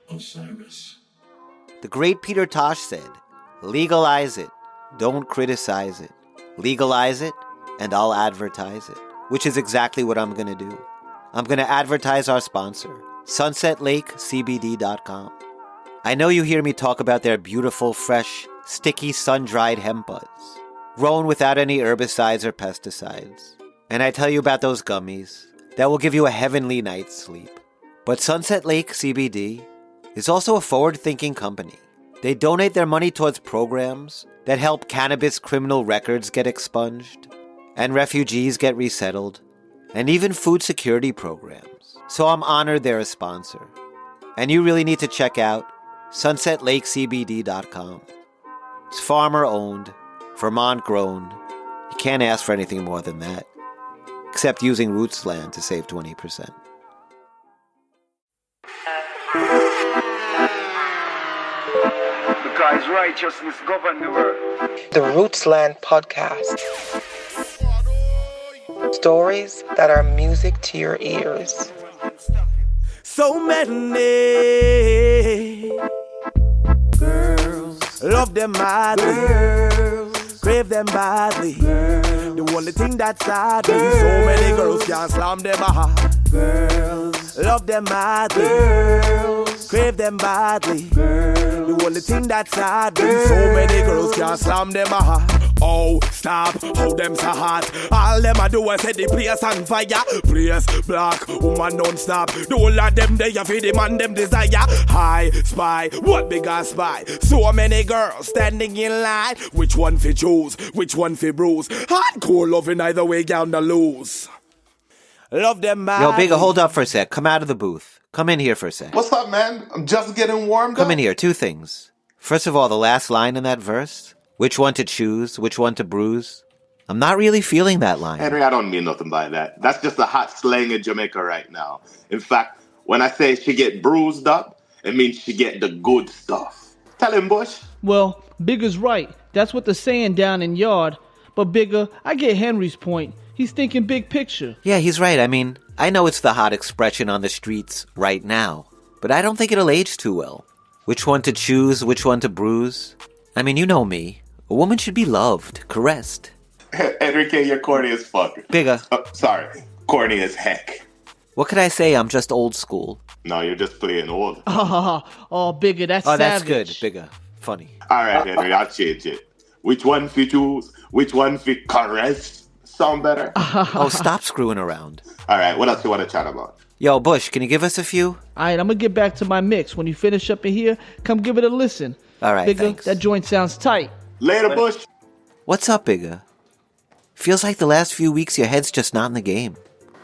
The great Peter Tosh said, legalize it, don't criticize it. Legalize it, and I'll advertise it. Which is exactly what I'm going to do. I'm going to advertise our sponsor, sunsetlakecbd.com. I know you hear me talk about their beautiful, fresh, sticky, sun-dried hemp buds, grown without any herbicides or pesticides. And I tell you about those gummies that will give you a heavenly night's sleep. But Sunset Lake CBD is also a forward-thinking company. They donate their money towards programs that help cannabis criminal records get expunged, and refugees get resettled, and even food security programs. So I'm honored they're a sponsor. And you really need to check out sunsetlakecbd.com. It's farmer-owned, Vermont-grown. You can't ask for anything more than that, except using Roots land to save 20%. Because righteousness govern the world. The Rootsland Podcast. Stories that are music to your ears. So many girls love them madly, girls crave them badly. Girls. The only thing that's sad is so many girls can't slam them a heart. Girls love them madly, girls crave them badly. Girls. The only thing that's sad is so many girls can't slam them a heart. Oh, stop, how them so hot. All them a do is set the place on fire. Place black, woman non-stop. The whole of them they for the man them desire. High spy, what bigger spy? So many girls standing in line. Which one fi choose, which one fi bruise? Hardcore loving either way down the lose. Love them man. Yo, Bigga, hold up for a sec. Come out of the booth. Come in here for a sec. What's up, man? I'm just getting warmed up. Come in here. Two things. First of all, the last line in that verse. Which one to choose, which one to bruise. I'm not really feeling that line. Henry, I don't mean nothing by that. That's just a hot slang in Jamaica right now. In fact, when I say she get bruised up, it means she get the good stuff. Tell him, Bush. Well, Bigga's right. That's what they're saying down in Yard. But Bigga, I get Henry's point. He's thinking big picture. Yeah, he's right. I mean, I know it's the hot expression on the streets right now, but I don't think it'll age too well. Which one to choose, which one to bruise. I mean, you know me. A woman should be loved, caressed. Enrique, you're corny as fuck. Bigga. Sorry, corny as heck. What could I say? I'm just old school. No, you're just playing old. Oh, Bigga, that's savage. That's good, Bigga. Funny. All right, Henry, I'll change it. Which one fi choose? Which one fi caress? Sound better? Oh, stop screwing around. All right, what else you want to chat about? Yo, Bush, can you give us a few? All right, I'm going to get back to my mix. When you finish up in here, come give it a listen. All right, Bigga, thanks. that joint sounds tight. Later, Bush. What's up, Bigga? Feels like the last few weeks your head's just not in the game.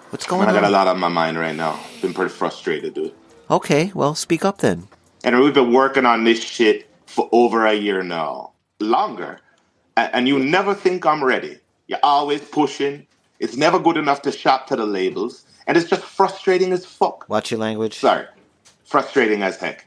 What's going on? I got a lot on my mind right now. Been pretty frustrated, dude. Okay, well, speak up then. And we've been working on this shit for over a year now. Longer. And you never think I'm ready. You're always pushing. It's never good enough to shop to the labels. And it's just frustrating as fuck. Watch your language. Sorry. Frustrating as heck.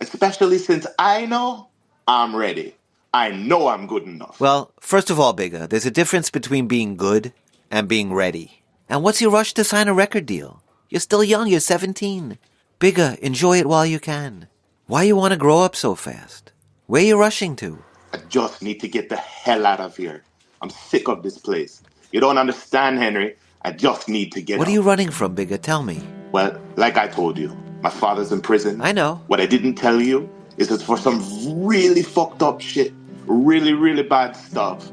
Especially since I know I'm ready. I know I'm good enough. Well, first of all, Bigga, there's a difference between being good and being ready. And what's your rush to sign a record deal? You're still young, you're 17. Bigga, enjoy it while you can. Why you want to grow up so fast? Where you rushing to? I just need to get the hell out of here. I'm sick of this place. You don't understand, Henry. I just need to get What out. are you running from, Bigga? Tell me. Well, like I told you, my father's in prison. I know. What I didn't tell you is it's for some really fucked up shit. Really, really bad stuff.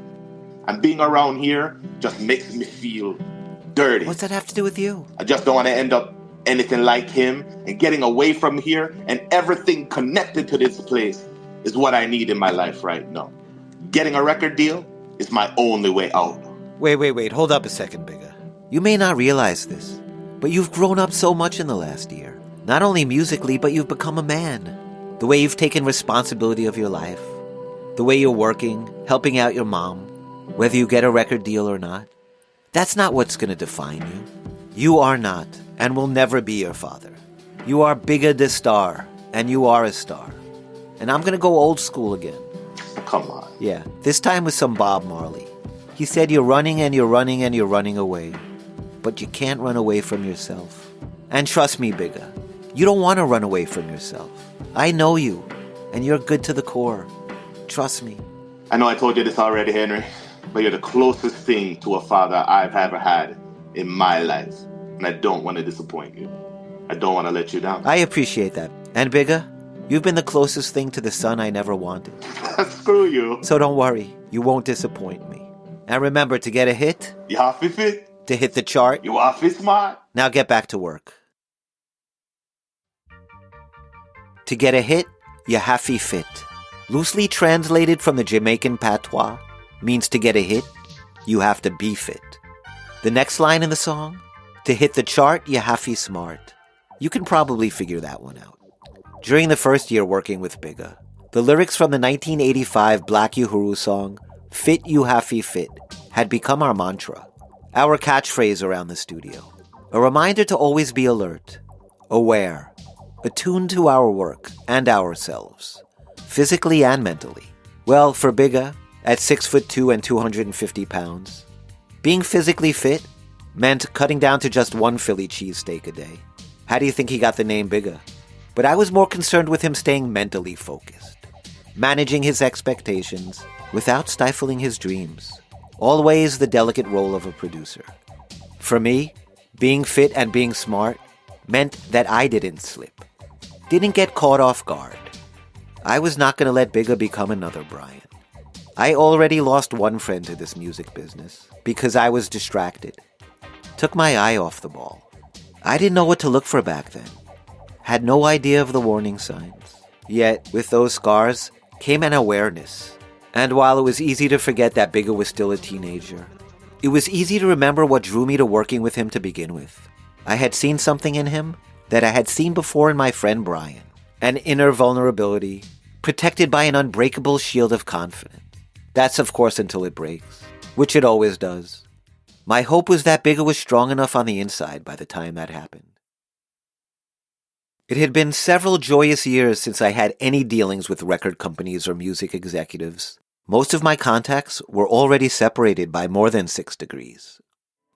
And being around here just makes me feel dirty. What's that have to do with you? I just don't want to end up anything like him. And getting away from here and everything connected to this place is what I need in my life right now. Getting a record deal is my only way out. Wait. Hold up a second, Bigga. You may not realize this, but you've grown up so much in the last year. Not only musically, but you've become a man. The way you've taken responsibility of your life. The way you're working, helping out your mom, whether you get a record deal or not. That's not what's going to define you. You are not, and will never be your father. You are Bigga the Staar, and you are a star. And I'm going to go old school again. Come on. Yeah, this time with some Bob Marley. He said you're running and you're running and you're running away. But you can't run away from yourself. And trust me, Bigga, you don't want to run away from yourself. I know you, and you're good to the core. Trust me. I know I told you this already, Henry, but you're the closest thing to a father I've ever had in my life, and I don't want to disappoint you. I don't want to let you down. I appreciate that. And Bigga, you've been the closest thing to the son I never wanted. Screw you. So don't worry, you won't disappoint me. And remember, to get a hit, You Haffe Fit. to hit the chart, You Haffe Smart. now get back to work. To get a hit, you Haffe Fit. Loosely translated from the Jamaican patois, means to get a hit, you have to be fit. The next line in the song, to hit the chart, you Haffe Smart. You can probably figure that one out. During the first year working with Bigga, the lyrics from the 1985 Black Uhuru song, Fit You Haffe Fit, had become our mantra, our catchphrase around the studio. A reminder to always be alert, aware, attuned to our work and ourselves, physically and mentally. Well, for Bigga, at 6'2" and 250 pounds, being physically fit meant cutting down to just one Philly cheesesteak a day. How do you think he got the name Bigga? But I was more concerned with him staying mentally focused, managing his expectations without stifling his dreams. Always the delicate role of a producer. For me, being fit and being smart meant that I didn't slip, didn't get caught off guard. I was not going to let Bigga become another Brian. I already lost one friend to this music business because I was distracted. Took my eye off the ball. I didn't know what to look for back then. Had no idea of the warning signs. Yet, with those scars, came an awareness. And while it was easy to forget that Bigga was still a teenager, it was easy to remember what drew me to working with him to begin with. I had seen something in him that I had seen before in my friend Brian. An inner vulnerability, protected by an unbreakable shield of confidence. That's of course until it breaks, which it always does. My hope was that Bigga was strong enough on the inside by the time that happened. It had been several joyous years since I had any dealings with record companies or music executives. Most of my contacts were already separated by more than 6 degrees.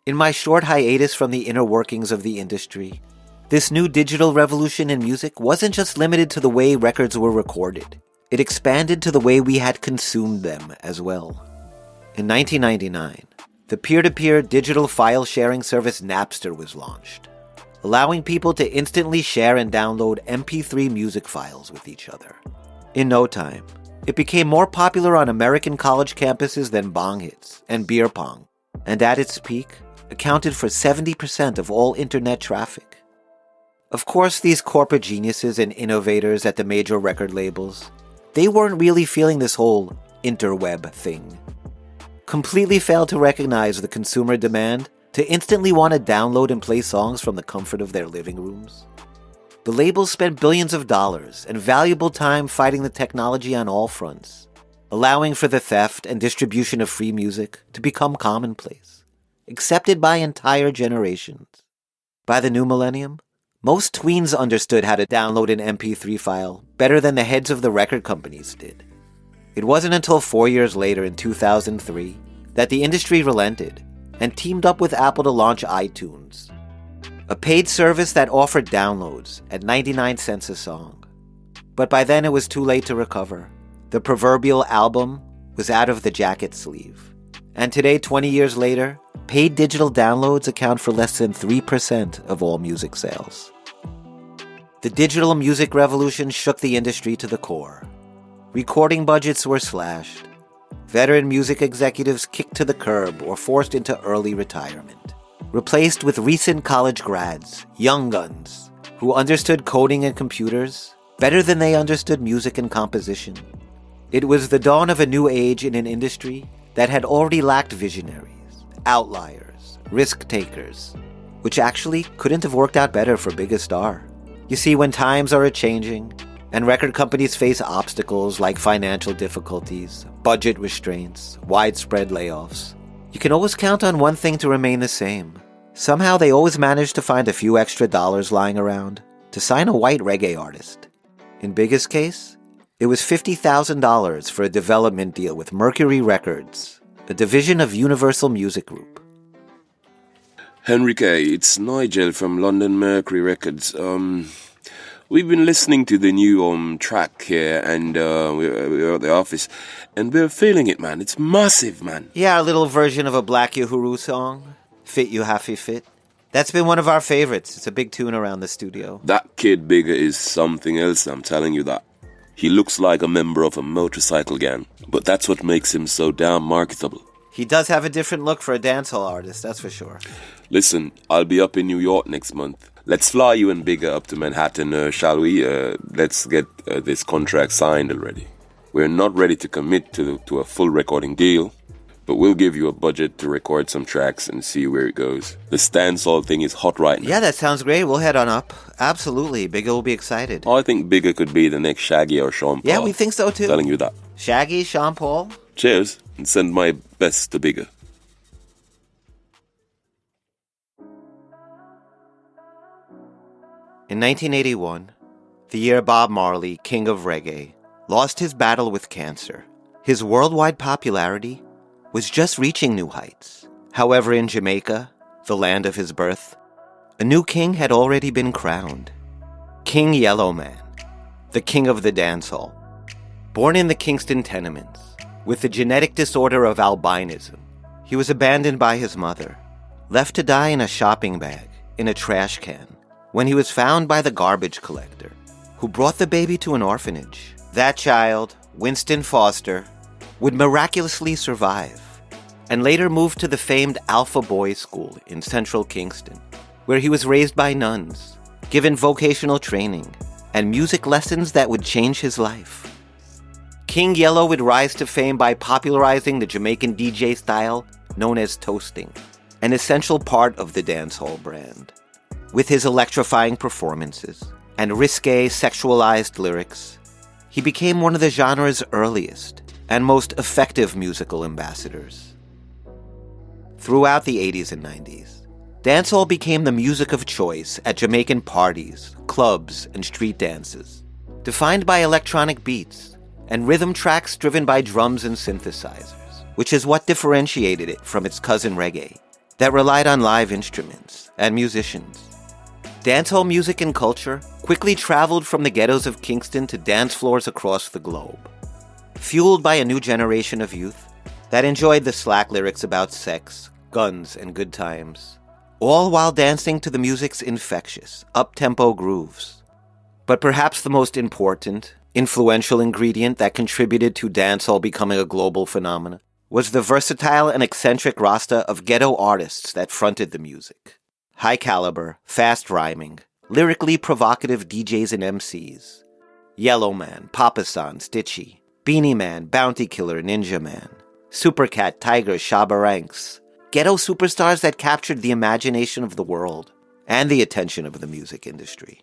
In my short hiatus from the inner workings of the industry, this new digital revolution in music wasn't just limited to the way records were recorded. It expanded to the way we had consumed them as well. In 1999, the peer-to-peer digital file sharing service Napster was launched, allowing people to instantly share and download MP3 music files with each other. In no time, it became more popular on American college campuses than bong hits and beer pong, and at its peak, accounted for 70% of all internet traffic. Of course, these corporate geniuses and innovators at the major record labels, they weren't really feeling this whole interweb thing. Completely failed to recognize the consumer demand to instantly want to download and play songs from the comfort of their living rooms. The labels spent billions of dollars and valuable time fighting the technology on all fronts, allowing for the theft and distribution of free music to become commonplace, accepted by entire generations. By the new millennium, most tweens understood how to download an MP3 file better than the heads of the record companies did. It wasn't until 4 years later in 2003 that the industry relented and teamed up with Apple to launch iTunes, a paid service that offered downloads at 99 cents a song. But by then it was too late to recover. The proverbial album was out of the jacket sleeve. And today, 20 years later, paid digital downloads account for less than 3% of all music sales. The digital music revolution shook the industry to the core. Recording budgets were slashed. Veteran music executives kicked to the curb or forced into early retirement, replaced with recent college grads, young guns, who understood coding and computers better than they understood music and composition. It was the dawn of a new age in an industry that had already lacked visionaries, outliers, risk-takers, which actually couldn't have worked out better for Bigga Staar. You see, when times are a-changing, and record companies face obstacles like financial difficulties, budget restraints, widespread layoffs, you can always count on one thing to remain the same. Somehow they always manage to find a few extra dollars lying around to sign a white reggae artist. In Bigga's case, it was $50,000 for a development deal with Mercury Records, a division of Universal Music Group. Henry K., it's Nigel from London Mercury Records. We've been listening to the new track here, and we're at the office, and we're feeling it, man. It's massive, man. Yeah, a little version of a Black Uhuru song, Fit You Haffe Fit. That's been one of our favorites. It's a big tune around the studio. That kid Bigga is something else, I'm telling you that. He looks like a member of a motorcycle gang, but that's what makes him so damn marketable. He does have a different look for a dancehall artist, that's for sure. Listen, I'll be up in New York next month. Let's fly you and Bigga up to Manhattan, shall we? Let's get this contract signed already. We're not ready to commit to a full recording deal, but we'll give you a budget to record some tracks and see where it goes. The dancehall thing is hot right now. Yeah, that sounds great. We'll head on up. Absolutely. Bigga will be excited. I think Bigga could be the next Shaggy or Sean Paul. Yeah, we think so too. Telling you that. Shaggy, Sean Paul. Cheers, and send my best to Bigga. In 1981, the year Bob Marley, king of reggae, lost his battle with cancer, his worldwide popularity was just reaching new heights. However, in Jamaica, the land of his birth, a new king had already been crowned. King Yellow Man, the king of the dancehall. Born in the Kingston tenements, with the genetic disorder of albinism, he was abandoned by his mother, left to die in a shopping bag, in a trash can, when he was found by the garbage collector, who brought the baby to an orphanage. That child, Winston Foster, would miraculously survive, and later moved to the famed Alpha Boys School in central Kingston, where he was raised by nuns, given vocational training, and music lessons that would change his life. King Yellow would rise to fame by popularizing the Jamaican DJ style known as toasting, an essential part of the dancehall brand. With his electrifying performances and risque, sexualized lyrics, he became one of the genre's earliest and most effective musical ambassadors. Throughout the 80s and 90s, dancehall became the music of choice at Jamaican parties, clubs, and street dances, defined by electronic beats and rhythm tracks driven by drums and synthesizers, which is what differentiated it from its cousin reggae, that relied on live instruments and musicians. Dancehall music and culture quickly traveled from the ghettos of Kingston to dance floors across the globe, fueled by a new generation of youth that enjoyed the slack lyrics about sex, guns, and good times, all while dancing to the music's infectious, up-tempo grooves. But perhaps the most important, influential ingredient that contributed to dancehall becoming a global phenomenon was the versatile and eccentric roster of ghetto artists that fronted the music. High caliber, fast rhyming, lyrically provocative DJs and MCs. Yellow Man, Papa San, Stitchy, Beanie Man, Bounty Killer, Ninja Man, Supercat, Tiger, Shabba Ranks. Ghetto superstars that captured the imagination of the world and the attention of the music industry.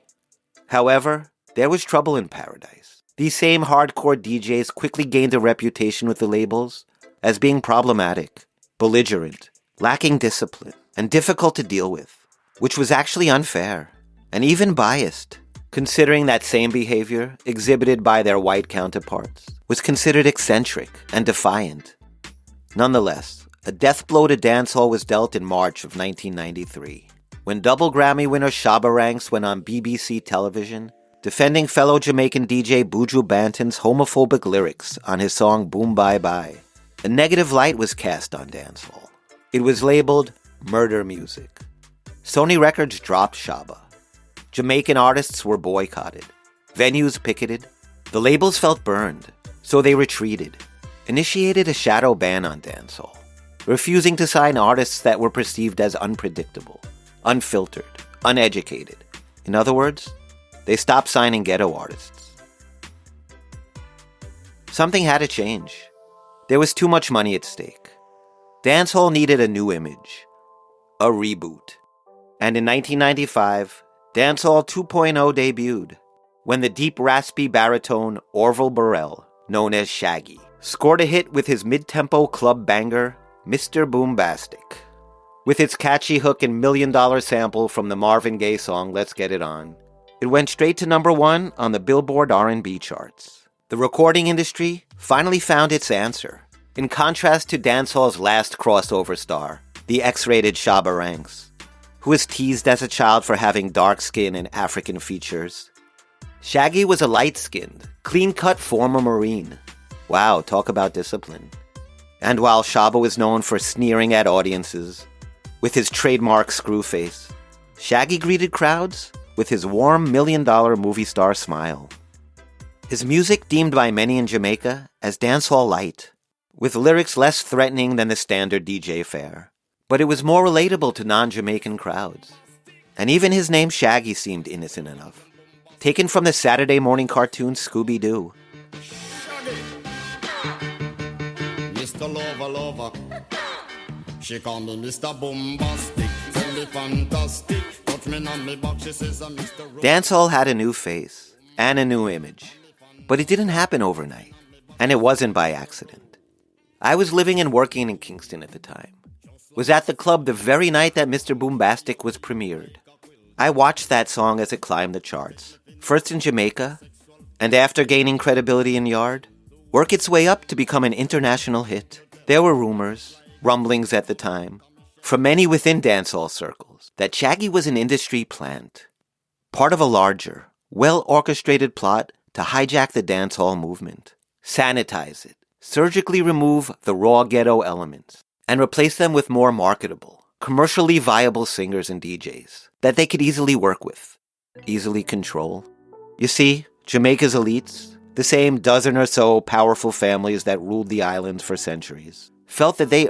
However, there was trouble in paradise. These same hardcore DJs quickly gained a reputation with the labels as being problematic, belligerent, lacking discipline, and difficult to deal with, which was actually unfair and even biased, considering that same behavior exhibited by their white counterparts was considered eccentric and defiant. Nonetheless, a death blow to dancehall was dealt in March of 1993, when double Grammy winner Shabba Ranks went on BBC television defending fellow Jamaican DJ Buju Banton's homophobic lyrics on his song Boom Bye Bye. A negative light was cast on dancehall. It was labeled murder music. Sony Records dropped Shabba. Jamaican artists were boycotted. Venues picketed. The labels felt burned, so they retreated, initiated a shadow ban on dancehall, refusing to sign artists that were perceived as unpredictable, unfiltered, uneducated. In other words, they stopped signing ghetto artists. Something had to change. There was too much money at stake. Dancehall needed a new image, a reboot. And in 1995, Dancehall 2.0 debuted, when the deep raspy baritone Orville Burrell, known as Shaggy, scored a hit with his mid-tempo club banger, Mr. Boombastic. With its catchy hook and million-dollar sample from the Marvin Gaye song Let's Get It On, it went straight to number 1 on the Billboard R&B charts. The recording industry finally found its answer, in contrast to dancehall's last crossover star, the X-rated Shabba Ranks, who was teased as a child for having dark skin and African features. Shaggy was a light-skinned, clean-cut former Marine. Wow, talk about discipline. And while Shaba was known for sneering at audiences with his trademark screw face, Shaggy greeted crowds with his warm $1 million movie star smile. His music deemed by many in Jamaica as dancehall light, with lyrics less threatening than the standard DJ fare. But it was more relatable to non-Jamaican crowds. And even his name Shaggy seemed innocent enough. Taken from the Saturday morning cartoon Scooby-Doo. Mr. Lover, she call me Mr. Bombastic, tell me fantastic, touch me on me box, she says I'm Mr. Dancehall had a new face and a new image, but it didn't happen overnight, and it wasn't by accident. I was living and working in Kingston at the time. Was at the club the very night that Mr. Boombastic was premiered. I watched that song as it climbed the charts, first in Jamaica, and after gaining credibility in Yard, work its way up to become an international hit. There were rumors, rumblings at the time, from many within dancehall circles, that Shaggy was an industry plant, part of a larger, well-orchestrated plot to hijack the dancehall movement, sanitize it, surgically remove the raw ghetto elements, and replace them with more marketable, commercially viable singers and DJs that they could easily work with, easily control. You see, Jamaica's elites, the same dozen or so powerful families that ruled the island for centuries, felt that they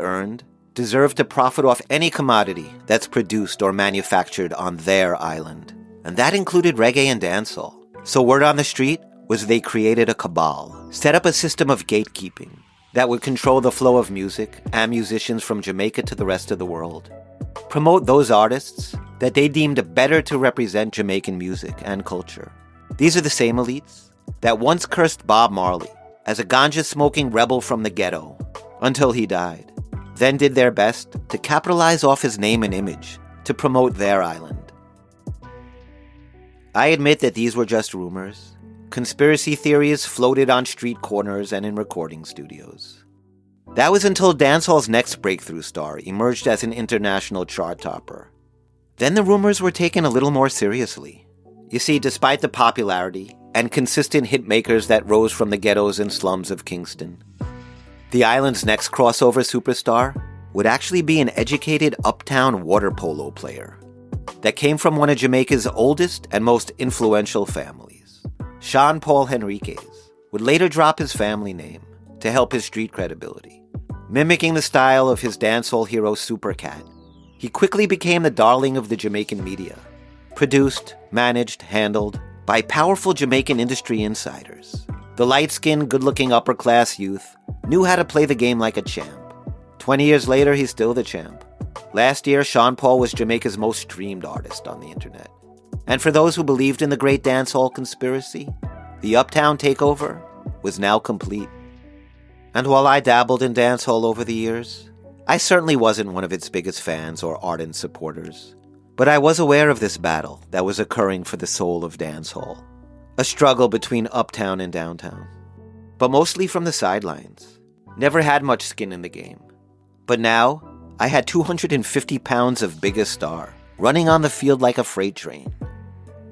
deserved to profit off any commodity that's produced or manufactured on their island. And that included reggae and dancehall. So word on the street was they created a cabal, set up a system of gatekeeping that would control the flow of music and musicians from Jamaica to the rest of the world. Promote those artists that they deemed better to represent Jamaican music and culture. These are the same elites that once cursed Bob Marley as a ganja-smoking rebel from the ghetto until he died, then did their best to capitalize off his name and image to promote their island. I admit that these were just rumors. Conspiracy theories floated on street corners and in recording studios. That was until dancehall's next breakthrough star emerged as an international chart topper. Then the rumors were taken a little more seriously. You see, despite the popularity and consistent hitmakers that rose from the ghettos and slums of Kingston, the island's next crossover superstar would actually be an educated uptown water polo player that came from one of Jamaica's oldest and most influential families. Sean Paul Henriquez would later drop his family name to help his street credibility. Mimicking the style of his dancehall hero Supercat, he quickly became the darling of the Jamaican media, produced, managed, handled by powerful Jamaican industry insiders. The light-skinned, good-looking upper-class youth knew how to play the game like a champ. 20 years later, he's still the champ. Last year, Sean Paul was Jamaica's most streamed artist on the internet. And for those who believed in the great dancehall conspiracy, the Uptown takeover was now complete. And while I dabbled in dancehall over the years, I certainly wasn't one of its biggest fans or ardent supporters. But I was aware of this battle that was occurring for the soul of dancehall. A struggle between uptown and downtown. But mostly from the sidelines. Never had much skin in the game. But now, I had 250 pounds of Bigga Staar running on the field like a freight train.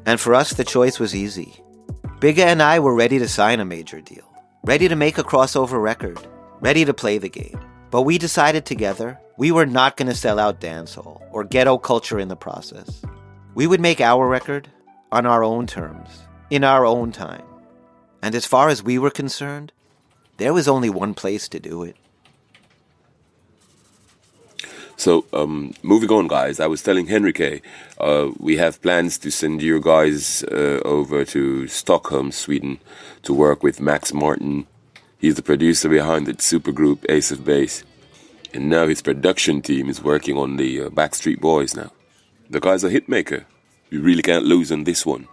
And for us, the choice was easy. Bigga and I were ready to sign a major deal. Ready to make a crossover record. Ready to play the game. But we decided together we were not going to sell out dancehall or ghetto culture in the process. We would make our record on our own terms, in our own time. And as far as we were concerned, there was only one place to do it. So, moving on, guys, I was telling Henrique, we have plans to send you guys over to Stockholm, Sweden, to work with Max Martin. He's the producer behind the supergroup Ace of Base. And now his production team is working on the Backstreet Boys now. The guy's a hitmaker. You really can't lose on this one.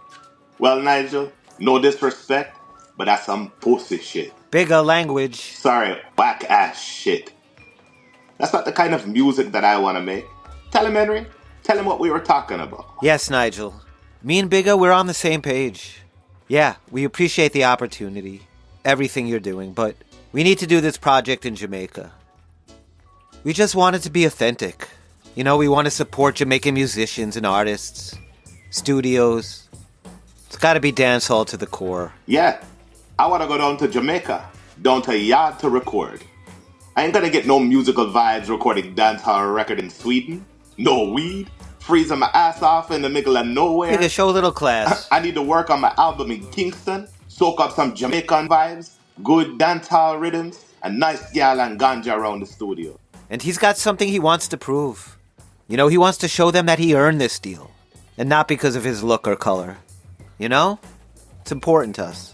Well, Nigel, no disrespect, but that's some pussy shit. Bigga language. Sorry, whack-ass shit. That's not the kind of music that I want to make. Tell him, Henry. Tell him what we were talking about. Yes, Nigel. Me and Bigga, we're on the same page. Yeah, we appreciate the opportunity, everything you're doing, but we need to do this project in Jamaica. We just want it to be authentic. You know, we want to support Jamaican musicians and artists, studios, It's got to be dancehall to the core. Yeah, I want to go down to Jamaica, down to Yard to record. I ain't gonna get no musical vibes recording dancehall record in Sweden. No weed, freezing my ass off in the middle of nowhere. Bigga, show a little class. I need to work on my album in Kingston, soak up some Jamaican vibes, good dancehall rhythms, and nice gal and ganja around the studio. And he's got something he wants to prove. You know, he wants to show them that he earned this deal. And not because of his look or color. You know? It's important to us.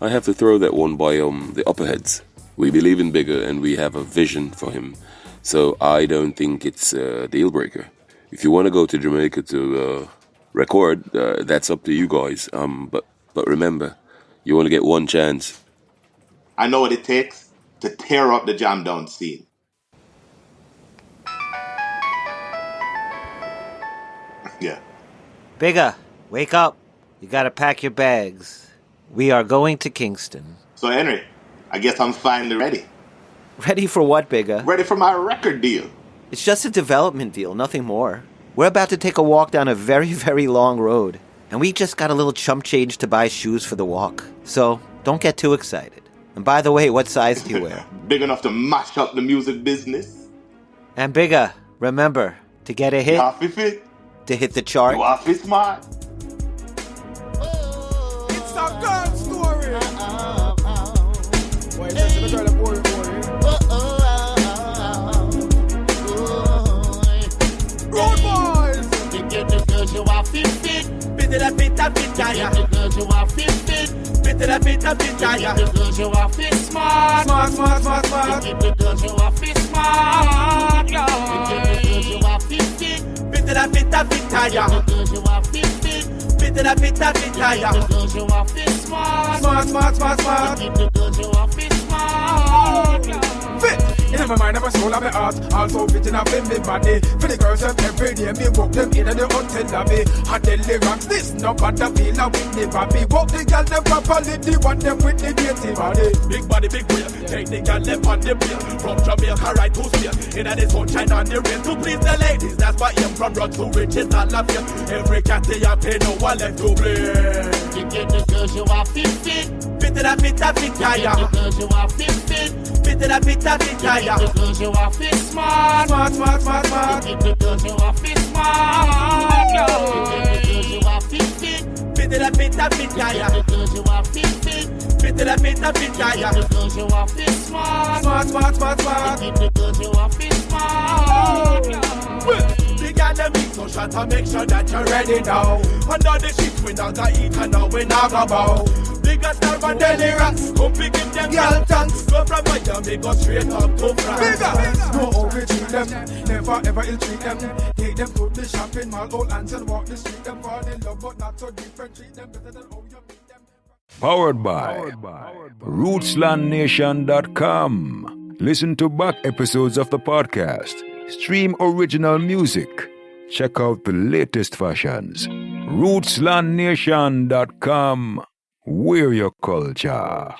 I have to throw that one by the Upperheads. We believe in Bigga and we have a vision for him. So I don't think it's a deal breaker. If you want to go to Jamaica to record, that's up to you guys. But remember, you only get one chance. I know what it takes to tear up the jam down scene. Yeah. Bigga, wake up. You gotta pack your bags. We are going to Kingston. So Henry, I guess I'm finally ready. Ready for what, Bigga? Ready for my record deal. It's just a development deal, nothing more. We're about to take a walk down a very, very long road. And we just got a little chump change to buy shoes for the walk. So, don't get too excited. And by the way, what size do you wear? Big enough to mash up the music business. And Bigga, remember, to get a hit, Haffe Fit, to hit the chart, you Haffe smart. It's a girl story. Boy, this is the girl that boy. Road boys. You get the girls you are fit. Bit it a bit, yeah. The girls you are fit. Bit it a bit, yeah. The girls you are fit smart. Smart. You get the girls you are fit smart. You get the girls you are fit. Bit it a bit, yeah. The girls you are fit. Bit it a bit, yeah. The girls you are fit smart. Smart. You get the girls you are fit smart. Fit. In my mind, I'm a soul, I'm a heart. Also fitting up in my body. For the girls that every day, me walk them in the hotel lobby. Hot the lyrics, this no bother feel a with the body. Walk the girl them properly, the one them with the dirty body. Big body, big wheel. Take the girl them on the wheel. From Jamaica right to Spain. In the sunshine on the rain. To please the ladies, that's why I'm from rock to riches all of you. Every cat they have pay, no one left to play. You get the girls you are fit. Bit it a bit, yeah. The girls you are fit. Bit it a bit, yeah. The girls you are fit smart. Smart. You get the girls you are fit smart. You get the girls you are fit. Bit it a bit, yeah. The girls you are fit. Bit it a bit, yeah. The girls you are fit smart. Smart. You get the girls you are fit smart. The girl them eat so shot to make sure that you're ready now. Under the sheets we not gonna eat and now we not gonna bow. Bigga Staar and Delhi rocks. Come pick give them girl tanks. Go from Miami, go straight up to France. Bigga, no overtreat them. Never ever ill-treat them. Take them to the shopping mall, old hands and walk the street. Them fall in love, but not so different. Treat them better than how you meet them. Powered by RootslandNation.com. Listen to back episodes of the podcast. Stream original music. Check out the latest fashions. RootslandNation.com. We're your culture.